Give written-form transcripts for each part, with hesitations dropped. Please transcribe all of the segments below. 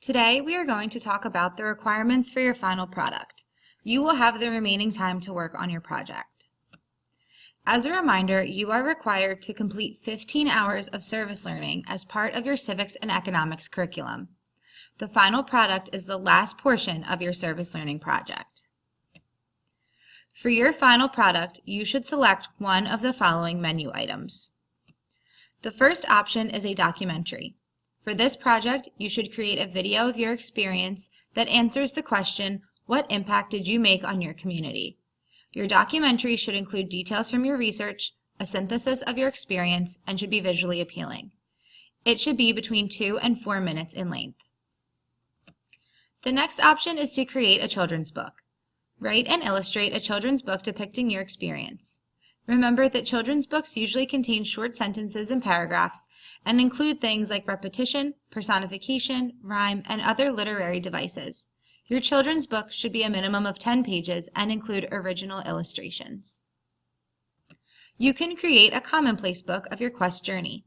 Today we are going to talk about the requirements for your final product. You will have the remaining time to work on your project. As a reminder, you are required to complete 15 hours of service learning as part of your civics and economics curriculum. The final product is the last portion of your service learning project. For your final product, you should select one of the following menu items. The first option is a documentary. For this project, you should create a video of your experience that answers the question, what impact did you make on your community? Your documentary should include details from your research, a synthesis of your experience, and should be visually appealing. It should be between 2 and 4 minutes in length. The next option is to create a children's book. Write and illustrate a children's book depicting your experience. Remember that children's books usually contain short sentences and paragraphs and include things like repetition, personification, rhyme, and other literary devices. Your children's book should be a minimum of 10 pages and include original illustrations. You can create a commonplace book of your quest journey.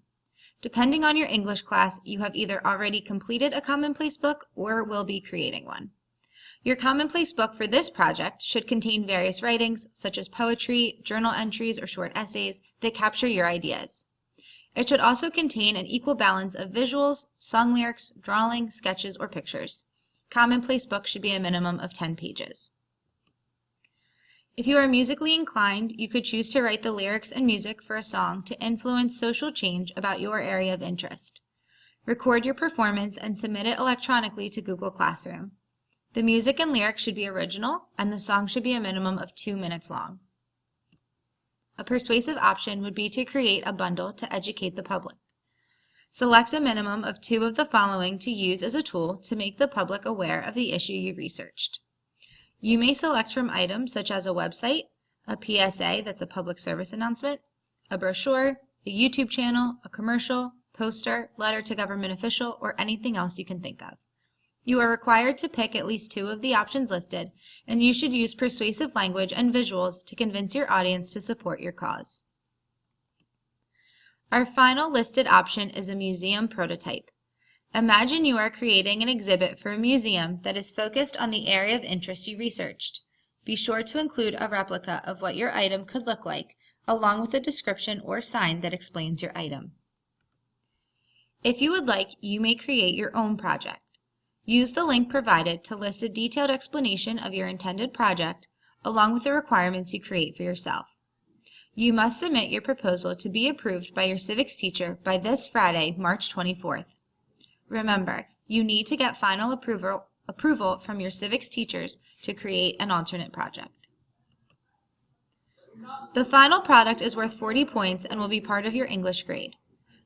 Depending on your English class, you have either already completed a commonplace book or will be creating one. Your commonplace book for this project should contain various writings, such as poetry, journal entries, or short essays that capture your ideas. It should also contain an equal balance of visuals, song lyrics, drawing, sketches, or pictures. Commonplace book should be a minimum of 10 pages. If you are musically inclined, you could choose to write the lyrics and music for a song to influence social change about your area of interest. Record your performance and submit it electronically to Google Classroom. The music and lyrics should be original, and the song should be a minimum of 2 minutes long. A persuasive option would be to create a bundle to educate the public. Select a minimum of 2 of the following to use as a tool to make the public aware of the issue you researched. You may select from items such as a website, a PSA, that's a public service announcement, a brochure, a YouTube channel, a commercial, poster, letter to government official, or anything else you can think of. You are required to pick at least 2 of the options listed, and you should use persuasive language and visuals to convince your audience to support your cause. Our final listed option is a museum prototype. Imagine you are creating an exhibit for a museum that is focused on the area of interest you researched. Be sure to include a replica of what your item could look like, along with a description or sign that explains your item. If you would like, you may create your own project. Use the link provided to list a detailed explanation of your intended project, along with the requirements you create for yourself. You must submit your proposal to be approved by your civics teacher by this Friday, March 24th. Remember, you need to get final approval from your civics teachers to create an alternate project. The final product is worth 40 points and will be part of your English grade.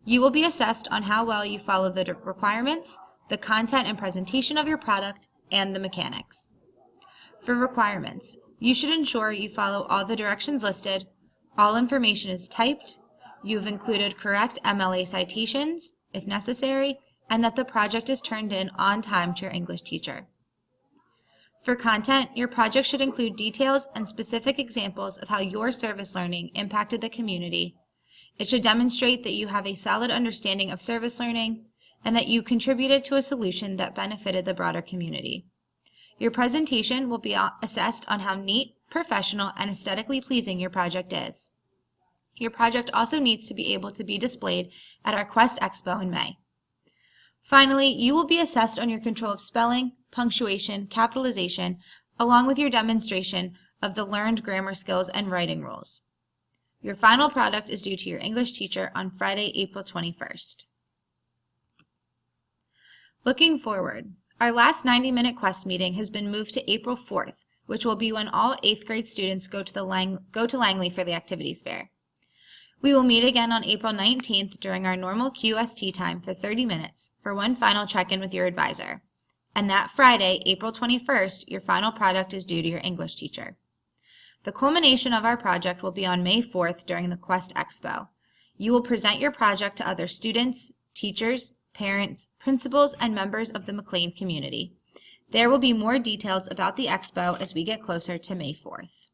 You will be assessed on how well you follow the requirements, the content and presentation of your product, and the mechanics. For requirements, you should ensure you follow all the directions listed, all information is typed, you have included correct MLA citations, if necessary, and that the project is turned in on time to your English teacher. For content, your project should include details and specific examples of how your service learning impacted the community. It should demonstrate that you have a solid understanding of service learning, and that you contributed to a solution that benefited the broader community. Your presentation will be assessed on how neat, professional, and aesthetically pleasing your project is. Your project also needs to be able to be displayed at our Quest Expo in May. Finally, you will be assessed on your control of spelling, punctuation, capitalization, along with your demonstration of the learned grammar skills and writing rules. Your final product is due to your English teacher on Friday, April 21st. Looking forward, our last 90-minute Quest meeting has been moved to April 4th, which will be when all 8th grade students go to Langley for the activities fair. We will meet again on April 19th during our normal QST time for 30 minutes for one final check-in with your advisor. And that Friday, April 21st, your final product is due to your English teacher. The culmination of our project will be on May 4th during the Quest Expo. You will present your project to other students, teachers, parents, principals, and members of the McLean community. There will be more details about the expo as we get closer to May 4th.